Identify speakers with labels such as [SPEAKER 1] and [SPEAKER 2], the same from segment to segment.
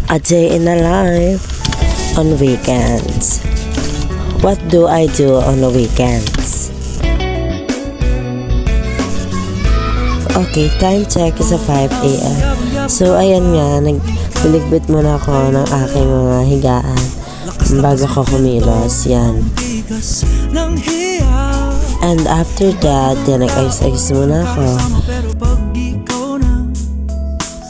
[SPEAKER 1] A day in a life on weekends. What do I do on the weekends? Okay, time check is a 5 a.m. So, ayan nga, nagbiligbit muna ako ng aking mga higaan bago ko kumilos. Yan. And after that, yan, nag-ayos-ayos muna ako.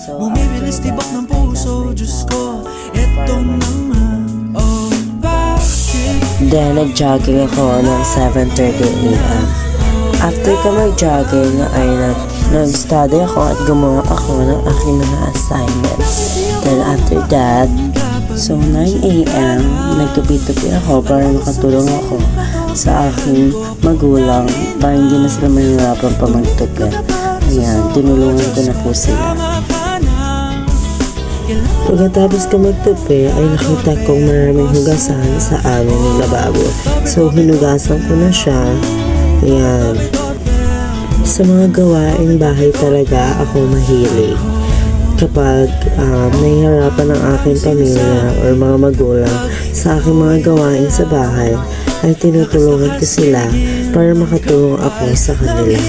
[SPEAKER 1] So,
[SPEAKER 2] bumibilis tibok ng puso, Diyos ko, eto naman. Oh, bakit?
[SPEAKER 1] Then, nag-jogging ako ng 7:30 a.m. After ko mag-jogging, ay nag-study ako at gumawa ako ng aking mga assignments. Then, after that, so 9 a.m., nagtupi-tupi ako para makatulong ako sa aking magulang para hindi na sila mahirapan pa magtupi. Ayan, tinulungan ko na po sila. Pagkatapos ko magtupi ay nakita kong maraming hugasan sa aming lababo. So hinugasan ko na siya. Ayan. Sa mga gawaing bahay talaga ako mahilig. Kapag nahihirapan ng aking pamilya or mga magulang sa aking mga gawain sa bahay, ay tinutulungan ko sila para makatulong ako sa kanila.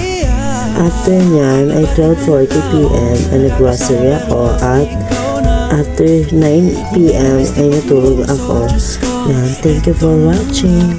[SPEAKER 1] After nyan ay 12:40 p.m. ay nag-grocery ako at after 9 p.m. ay natulog ako. Yan, thank you for watching.